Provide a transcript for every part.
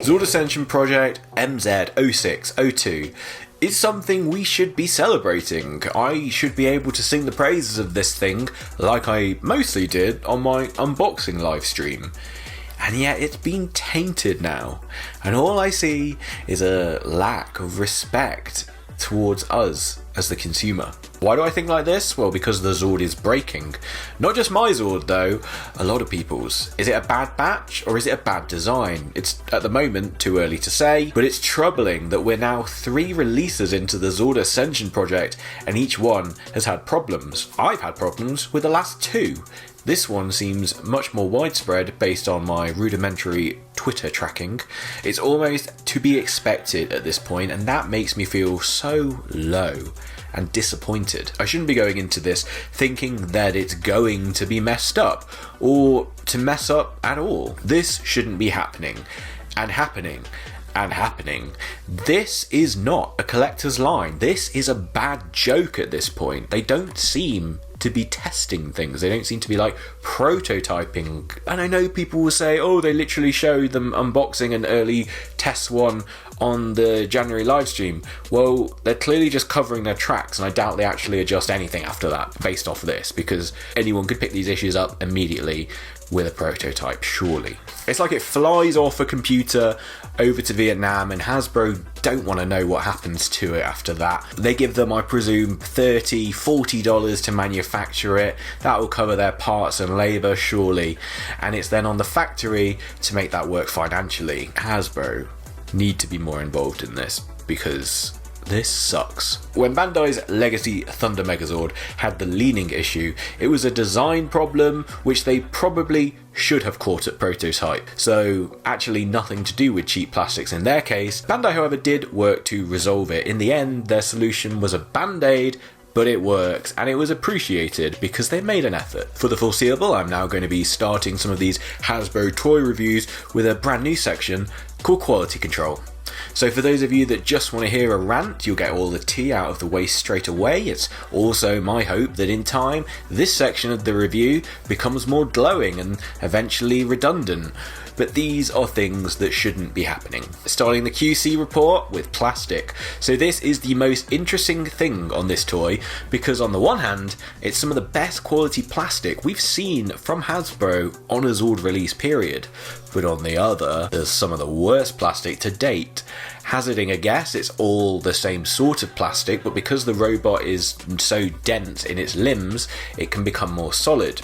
Zord Ascension Project MZ-0602 is something we should be celebrating. I should be able to sing the praises of this thing like I mostly did on my unboxing live stream. And yet it's been tainted now, and all I see is a lack of respect towards us as the consumer. Why do I think like this? Well, because the Zord is breaking. Not just my Zord though, a lot of people's. Is it a bad batch or is it a bad design? It's at the moment too early to say, but it's troubling that we're now 3 releases into the Zord Ascension project and each one has had problems. I've had problems with the last 2. This one seems much more widespread based on my rudimentary Twitter tracking. It's almost to be expected at this point, and that makes me feel so low and disappointed. I shouldn't be going into this thinking that it's going to be messed up or to mess up at all. This shouldn't be happening and happening and happening. This is not a collector's line. This is a bad joke at this point. They don't seem to be testing things. They don't seem to be like prototyping. And I know people will say, oh, they literally showed them unboxing an early test one on the January live stream. Well, they're clearly just covering their tracks, and I doubt they actually adjust anything after that based off of this, because anyone could pick these issues up immediately with a prototype, surely. It's like it flies off a computer over to Vietnam and Hasbro don't want to know what happens to it after that. They give them, I presume, $30, $40 to manufacture it. That will cover their parts and labour, surely. And it's then on the factory to make that work financially. Hasbro need to be more involved in this, because this sucks. When Bandai's Legacy Thunder Megazord had the leaning issue, it was a design problem which they probably should have caught at prototype, so actually nothing to do with cheap plastics in their case. Bandai, however, did work to resolve it. In the end, their solution was a band-aid, but it works, and it was appreciated because they made an effort. For the foreseeable, I'm now going to be starting some of these Hasbro toy reviews with a brand new section called Quality Control. So for those of you that just want to hear a rant, you'll get all the tea out of the way straight away. It's also my hope that in time, this section of the review becomes more glowing and eventually redundant. But these are things that shouldn't be happening. Starting the QC report with plastic. So this is the most interesting thing on this toy, because on the one hand, it's some of the best quality plastic we've seen from Hasbro on a Zord release period. But on the other, there's some of the worst plastic to date. Hazarding a guess, it's all the same sort of plastic, but because the robot is so dense in its limbs, it can become more solid.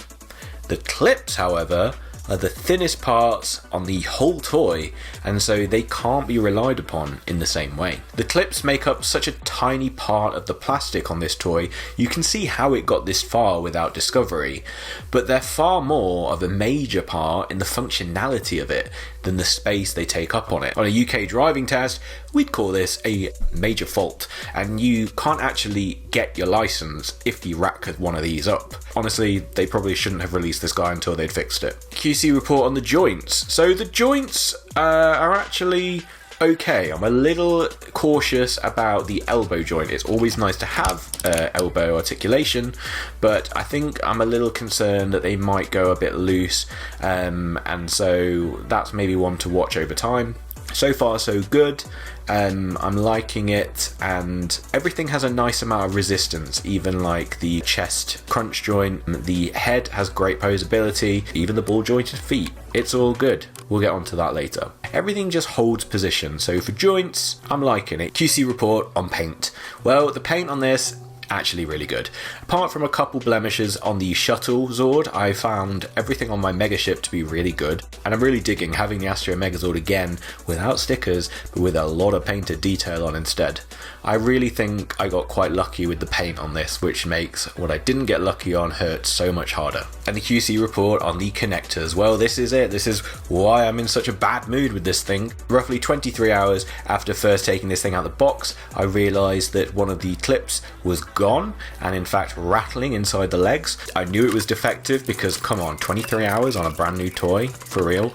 The clips, however, are the thinnest parts on the whole toy, and so they can't be relied upon in the same way. The clips make up such a tiny part of the plastic on this toy, you can see how it got this far without discovery, but they're far more of a major part in the functionality of it than the space they take up on it. On a UK driving test, we'd call this a major fault, and you can't actually get your license if you rack one of these up. Honestly, they probably shouldn't have released this guy until they'd fixed it. QC report on the joints. So the joints are actually okay. I'm a little cautious about the elbow joint. It's always nice to have elbow articulation, but I think I'm a little concerned that they might go a bit loose, and so that's maybe one to watch over time. So far so good. I'm liking it, and everything has a nice amount of resistance, even like the chest crunch joint. The head has great posability, even the ball jointed feet. It's all good. We'll get onto that later. Everything just holds position, so for joints, I'm liking it. QC report on paint. Well, the paint on this, actually really good. Apart from a couple blemishes on the shuttle Zord, I found everything on my mega ship to be really good, and I'm really digging having the Astro Megazord again without stickers, but with a lot of painted detail on instead. I really think I got quite lucky with the paint on this, which makes what I didn't get lucky on hurt so much harder. And the QC report on the connectors. Well, this is it. This is why I'm in such a bad mood with this thing. Roughly 23 hours after first taking this thing out of the box, I realised that one of the clips was gone, and in fact rattling inside the legs. I knew it was defective because, come on, 23 hours on a brand new toy, for real.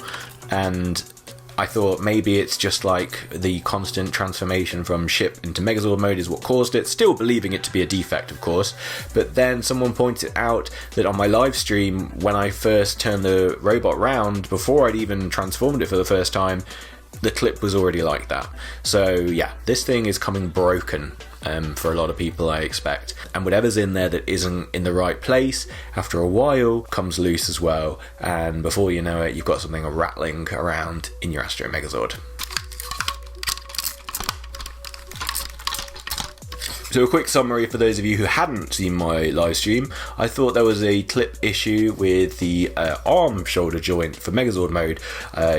And I thought maybe it's just like the constant transformation from ship into Megazord mode is what caused it, still believing it to be a defect, of course. But then someone pointed out that on my live stream, when I first turned the robot round, before I'd even transformed it for the first time, the clip was already like that. So yeah, this thing is coming broken for a lot of people, I expect. And whatever's in there that isn't in the right place, after a while, comes loose as well. And before you know it, you've got something rattling around in your Astro Megazord. So a quick summary for those of you who hadn't seen my live stream. I thought there was a clip issue with the arm shoulder joint for Megazord mode.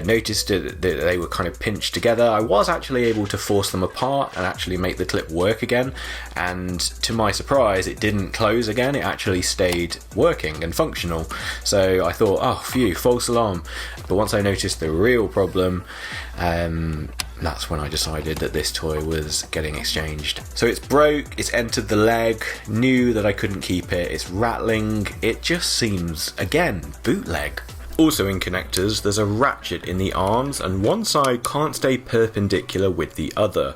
Noticed that they were kind of pinched together. I was actually able to force them apart and actually make the clip work again, and to my surprise it didn't close again. It actually stayed working and functional. So I thought, oh phew, false alarm. But once I noticed the real problem, that's when I decided that this toy was getting exchanged. So it's broke, it's entered the leg, knew that I couldn't keep it, it's rattling, it just seems, again, bootleg. Also in connectors, there's a ratchet in the arms and one side can't stay perpendicular with the other.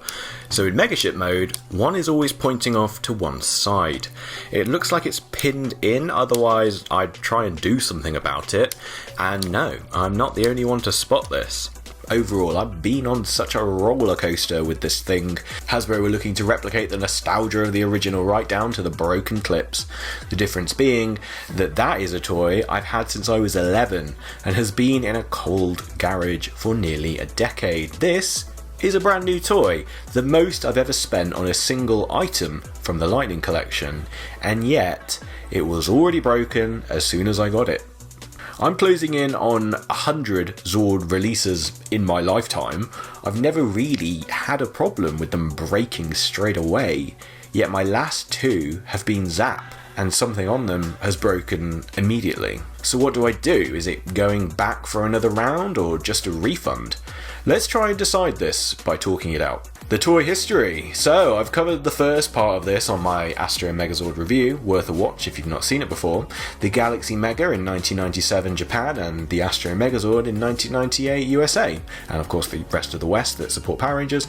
So in Megaship mode, one is always pointing off to one side. It looks like it's pinned in, otherwise I'd try and do something about it. And no, I'm not the only one to spot this. Overall, I've been on such a roller coaster with this thing. Hasbro were looking to replicate the nostalgia of the original right down to the broken clips. The difference being that that is a toy I've had since I was 11 and has been in a cold garage for nearly a decade. This is a brand new toy, the most I've ever spent on a single item from the Lightning collection, and yet it was already broken as soon as I got it. I'm closing in on 100 Zord releases in my lifetime. I've never really had a problem with them breaking straight away, yet my last two have been ZAP, and something on them has broken immediately. So what do I do? Is it going back for another round or just a refund? Let's try and decide this by talking it out. The toy history. So I've covered the first part of this on my Astro Megazord review, worth a watch if you've not seen it before. The Galaxy Mega in 1997 Japan and the Astro Megazord in 1998 USA, and of course the rest of the West that support Power Rangers.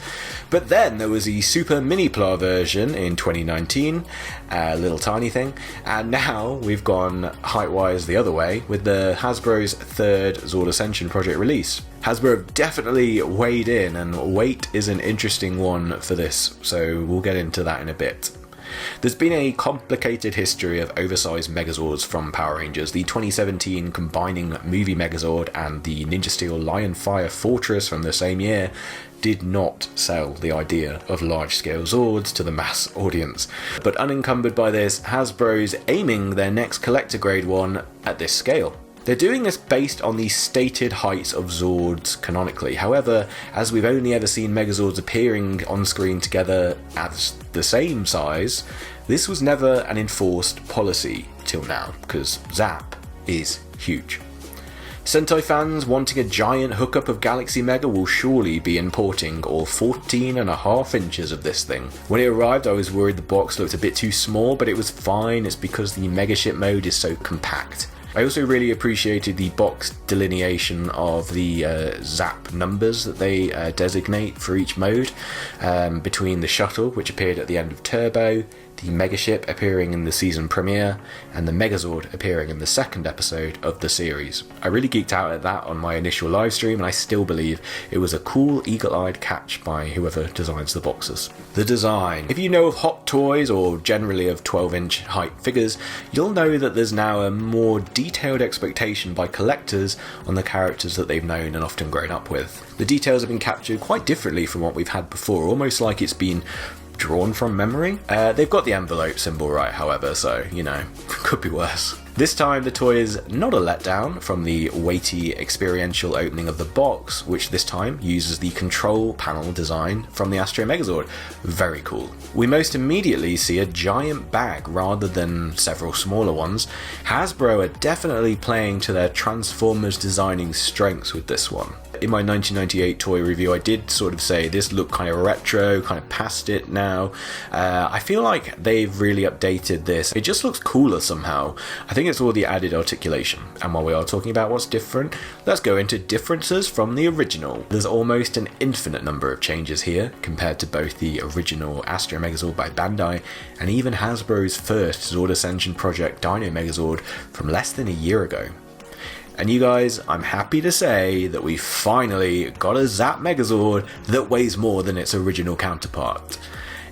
But then there was the Super Mini Pla version in 2019, a little tiny thing, and now we've gone height-wise the other way with the Hasbro's third Zord Ascension project release. Hasbro have definitely weighed in, and weight is an interesting one for this, so we'll get into that in a bit. There's been a complicated history of oversized Megazords from Power Rangers. The 2017 combining movie Megazord and the Ninja Steel Lionfire Fortress from the same year did not sell the idea of large-scale Zords to the mass audience. But unencumbered by this, Hasbro's aiming their next collector-grade one at this scale. They're doing this based on the stated heights of Zords canonically. However, as we've only ever seen Megazords appearing on screen together at the same size, this was never an enforced policy till now, because ZAP is huge. Sentai fans wanting a giant hookup of Galaxy Mega will surely be importing all 14.5 inches of this thing. When it arrived, I was worried the box looked a bit too small, but it was fine. It's because the Megaship mode is so compact. I also really appreciated the box delineation of the ZAP numbers that they designate for each mode, between the shuttle, which appeared at the end of Turbo, the Megaship appearing in the season premiere, and the Megazord appearing in the second episode of the series. I really geeked out at that on my initial live stream, and I still believe it was a cool eagle-eyed catch by whoever designs the boxes. The design. If you know of Hot Toys or generally of 12-inch height figures, you'll know that there's now a more detailed expectation by collectors on the characters that they've known and often grown up with. The details have been captured quite differently from what we've had before, almost like it's been drawn from memory. They've got the envelope symbol right, however, so, you know, could be worse. This time the toy is not a letdown from the weighty experiential opening of the box, which this time uses the control panel design from the Astro Megazord. Very cool. We most immediately see a giant bag rather than several smaller ones. Hasbro are definitely playing to their Transformers designing strengths with this one. In my 1998 toy review, I did sort of say this looked kind of retro, kind of past it now. I feel like they've really updated this. It just looks cooler somehow. I think it's all the added articulation. And while we are talking about what's different, let's go into differences from the original. There's almost an infinite number of changes here compared to both the original Astro Megazord by Bandai and even Hasbro's first Zord Ascension project Dino Megazord from less than a year ago. And you guys, I'm happy to say that we finally got a ZAP Megazord that weighs more than its original counterpart.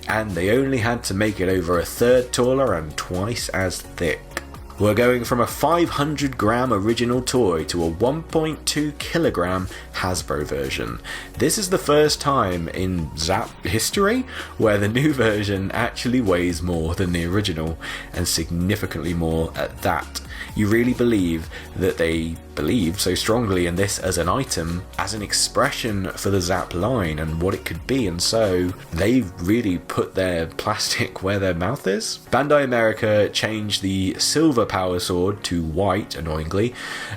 And they only had to make it over a third taller and twice as thick. We're going from a 500 gram original toy to a 1.2 kilogram Hasbro version. This is the first time in ZAP history where the new version actually weighs more than the original, and significantly more at that. You really believe that they believed so strongly in this as an item, as an expression for the ZAP line and what it could be, and so they really put their plastic where their mouth is. Bandai America changed the silver power sword to white, annoyingly.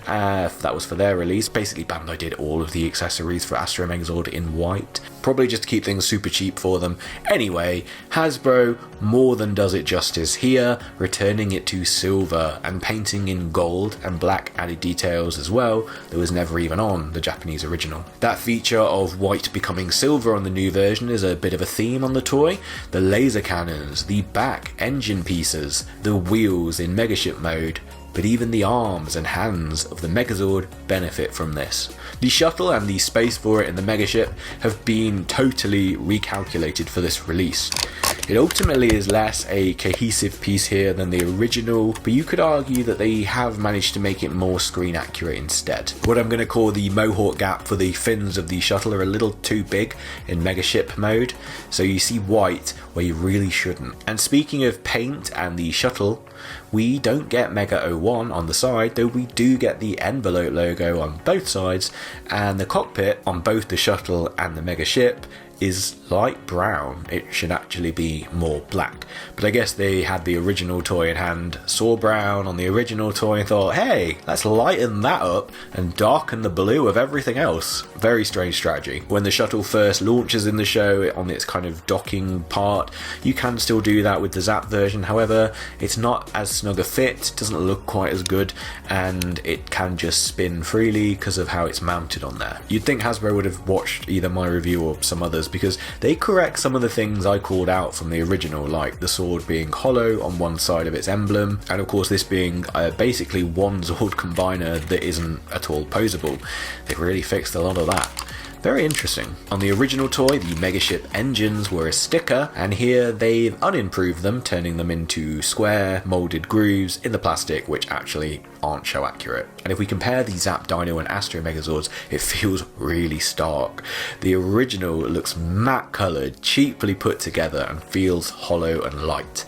That was for their release. Basically, Bandai did all of the accessories for Astro Megazord in white, probably just to keep things super cheap for them. Anyway, Hasbro more than does it justice here, returning it to silver and painting in gold and black added details as well that was never even on the Japanese original. That feature of white becoming silver on the new version is a bit of a theme on the toy. The laser cannons, the back engine pieces, the wheels in Megaship mode, but even the arms and hands of the Megazord benefit from this. The shuttle and the space for it in the Megaship have been totally recalculated for this release. It ultimately is less a cohesive piece here than the original, but you could argue that they have managed to make it more screen accurate instead. What I'm going to call the mohawk gap for the fins of the shuttle are a little too big in Megaship mode, so you see white where you really shouldn't. And speaking of paint and the shuttle, we don't get Mega 01 on the side, though we do get the envelope logo on both sides, and the cockpit on both the shuttle and the Megaship is light brown. It should actually be more black, but I guess they had the original toy in hand, saw brown on the original toy and thought, hey, let's lighten that up and darken the blue of everything else. Very strange strategy. When the shuttle first launches in the show on its kind of docking part, you can still do that with the ZAP version, however it's not as snug a fit, doesn't look quite as good, and it can just spin freely because of how it's mounted on there. You'd think Hasbro would have watched either my review or some others, because they correct some of the things I called out from the original, like the sword being hollow on one side of its emblem, and of course this being basically one Zord combiner that isn't at all posable. They really fixed a lot of that. Very interesting. On the original toy, the Megaship engines were a sticker, and here they've unimproved them, turning them into square, moulded grooves in the plastic, which actually aren't show accurate. And if we compare the ZAP Dino and Astro Megazords, it feels really stark. The original looks matte coloured, cheaply put together, and feels hollow and light.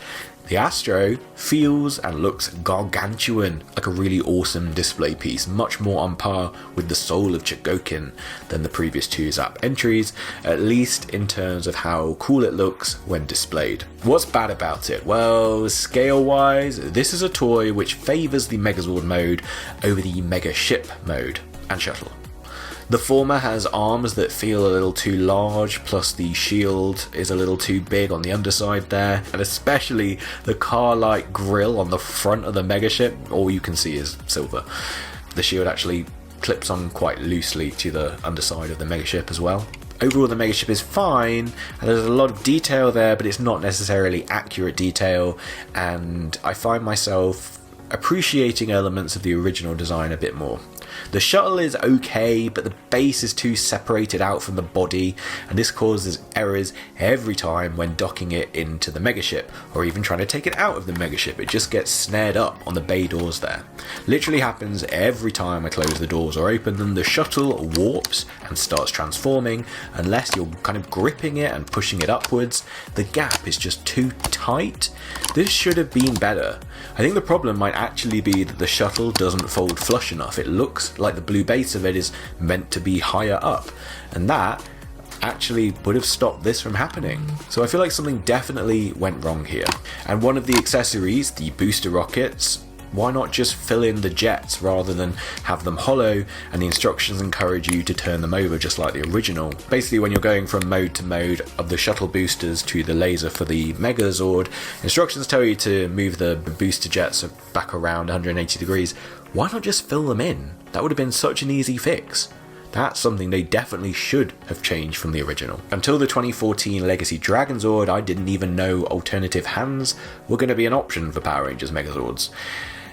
The Astro feels and looks gargantuan, like a really awesome display piece, much more on par with the soul of Chogokin than the previous two ZAP entries, at least in terms of how cool it looks when displayed. What's bad about it? Well, scale-wise, this is a toy which favours the Megazord mode over the Megaship mode and shuttle. The former has arms that feel a little too large, plus the shield is a little too big on the underside there, and especially the car-like grille on the front of the Megaship, all you can see is silver. The shield actually clips on quite loosely to the underside of the Megaship as well. Overall, the Megaship is fine, and there's a lot of detail there, but it's not necessarily accurate detail, and I find myself appreciating elements of the original design a bit more. The shuttle is okay, but the base is too separated out from the body, and this causes errors every time when docking it into the Megaship, or even trying to take it out of the Megaship. It just gets snared up on the bay doors there. Literally happens every time I close the doors or open them. The shuttle warps and starts transforming unless you're kind of gripping it and pushing it upwards. The gap is just too tight. This should have been better. I think the problem might actually be that the shuttle doesn't fold flush enough. It looks like the blue base of it is meant to be higher up, and that actually would have stopped this from happening. So I feel like something definitely went wrong here. And one of the accessories, the booster rockets, why not just fill in the jets rather than have them hollow, and the instructions encourage you to turn them over just like the original. Basically, when you're going from mode to mode of the shuttle boosters to the laser for the Megazord, instructions tell you to move the booster jets back around 180 degrees. Why not just fill them in? That would have been such an easy fix. That's something they definitely should have changed from the original. Until the 2014 Legacy Dragonzord, I didn't even know alternative hands were going to be an option for Power Rangers Megazords.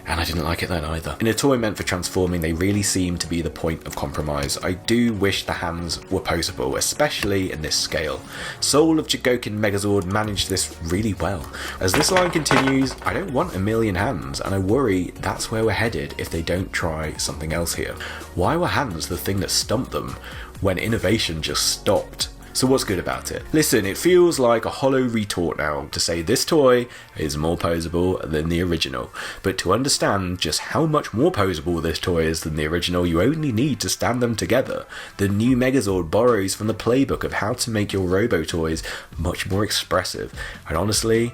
And I didn't like it then either. In a toy meant for transforming, they really seem to be the point of compromise. I do wish the hands were posable, especially in this scale. Soul of Chogokin Megazord managed this really well. As this line continues, I don't want a million hands, and I worry that's where we're headed if they don't try something else here. Why were hands the thing that stumped them when innovation just stopped? So what's good about it? Listen, it feels like a hollow retort now to say this toy is more posable than the original. But to understand just how much more posable this toy is than the original, you only need to stand them together. The new Megazord borrows from the playbook of how to make your Robo toys much more expressive. And honestly,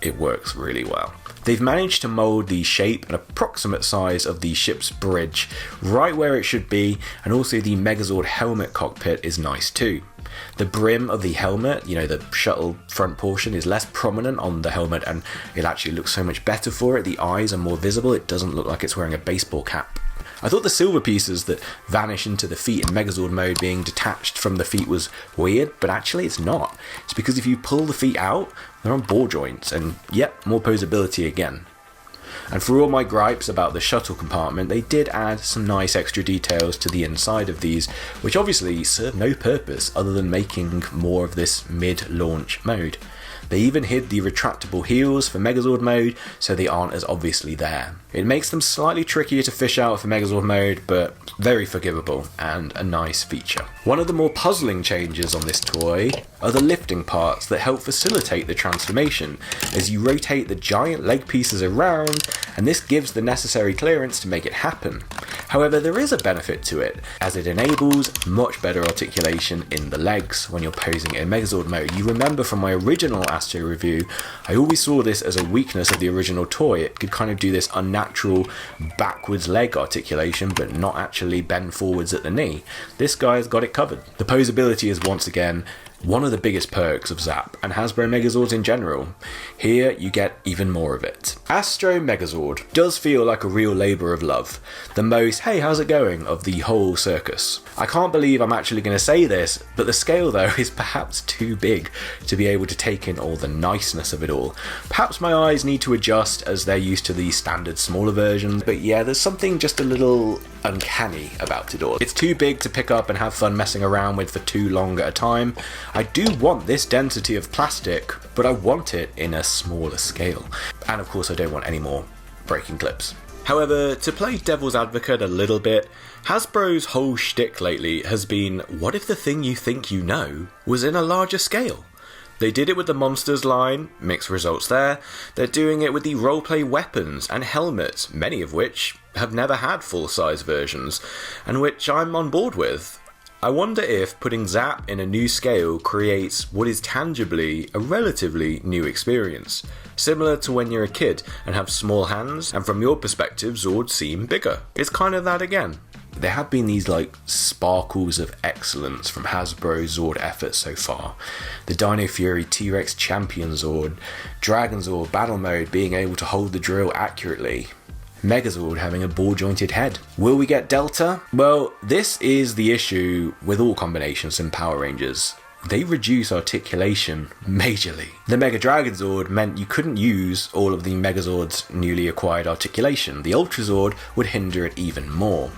it works really well. They've managed to mould the shape and approximate size of the ship's bridge right where it should be, and also the Megazord helmet cockpit is nice too. The brim of the helmet, the shuttle front portion, is less prominent on the helmet, and it actually looks so much better for it. The eyes are more visible, it doesn't look like it's wearing a baseball cap. I thought the silver pieces that vanish into the feet in Megazord mode being detached from the feet was weird, but actually it's not. It's because if you pull the feet out, they're on ball joints, and yep, more posability again. And for all my gripes about the shuttle compartment, they did add some nice extra details to the inside of these, which obviously serve no purpose other than making more of this mid-launch mode. They even hid the retractable heels for Megazord mode, so they aren't as obviously there. It makes them slightly trickier to fish out for Megazord mode, but very forgivable and a nice feature. One of the more puzzling changes on this toy are the lifting parts that help facilitate the transformation as you rotate the giant leg pieces around, and this gives the necessary clearance to make it happen. However, there is a benefit to it, as it enables much better articulation in the legs when you're posing in Megazord mode. You remember from my original Astro review, I always saw this as a weakness of the original toy. It could kind of do this unnatural backwards leg articulation, but not actually bend forwards at the knee. This guy's got it covered. The posability is once again one of the biggest perks of ZAP and Hasbro Megazords in general. Here you get even more of it. Astro Megazord does feel like a real labour of love. The most, hey how's it going, of the whole circus. I can't believe I'm actually going to say this, but the scale though is perhaps too big to be able to take in all the niceness of it all. Perhaps my eyes need to adjust as they're used to the standard smaller versions, but yeah, there's something just a little uncanny about it all. It's too big to pick up and have fun messing around with for too long at a time. I do want this density of plastic, but I want it in a smaller scale. And of course I don't want any more breaking clips. However, to play devil's advocate a little bit, Hasbro's whole shtick lately has been, what if the thing you think you know was in a larger scale? They did it with the Monsters line, mixed results there. They're doing it with the roleplay weapons and helmets, many of which have never had full-size versions, and which I'm on board with. I wonder if putting ZAP in a new scale creates what is tangibly a relatively new experience, similar to when you're a kid and have small hands, and from your perspective Zords seem bigger. It's kind of that again. There have been these sparkles of excellence from Hasbro's Zord efforts so far. The Dino Fury T-Rex Champion Zord, Dragon Zord Battle Mode being able to hold the drill accurately, Megazord having a ball-jointed head. Will we get Delta? Well, this is the issue with all combinations in Power Rangers. They reduce articulation majorly. The Mega Dragon Zord meant you couldn't use all of the Megazord's newly acquired articulation. The Ultra Zord would hinder it even more.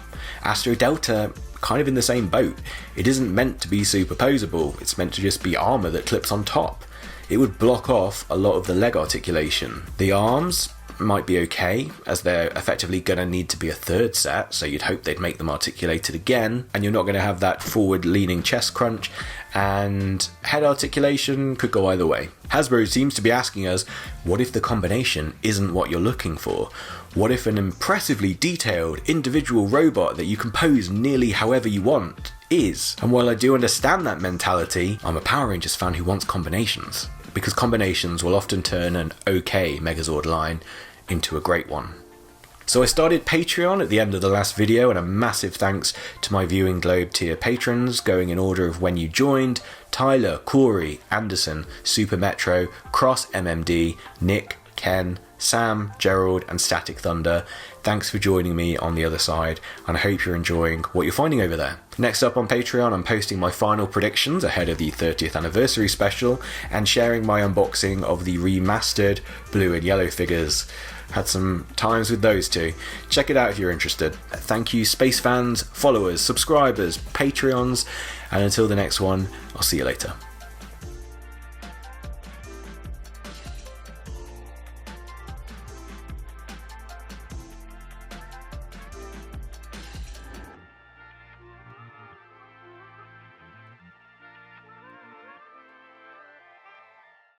Astro Delta, kind of in the same boat. It isn't meant to be superposable, it's meant to just be armour that clips on top. It would block off a lot of the leg articulation. The arms might be okay, as they're effectively going to need to be a third set, so you'd hope they'd make them articulated again, and you're not going to have that forward leaning chest crunch, and head articulation could go either way. Hasbro seems to be asking us, what if the combination isn't what you're looking for? What if an impressively detailed individual robot that you can pose nearly however you want is? And while I do understand that mentality, I'm a Power Rangers fan who wants combinations, because combinations will often turn an okay Megazord line into a great one. So I started Patreon at the end of the last video, and a massive thanks to my Viewing Globe tier patrons, going in order of when you joined: Tyler, Cory, Anderson, SuperMetro, CrossMMD, Nick, Kenn, Sam, Jerold and Static Thunder. Thanks for joining me on the other side, and I hope you're enjoying what you're finding over there. Next up on Patreon, I'm posting my final predictions ahead of the 30th anniversary special and sharing my unboxing of the remastered blue and yellow figures. Had some times with those two. Check it out if you're interested. Thank you, space fans, followers, subscribers, Patreons, and until the next one, I'll see you later.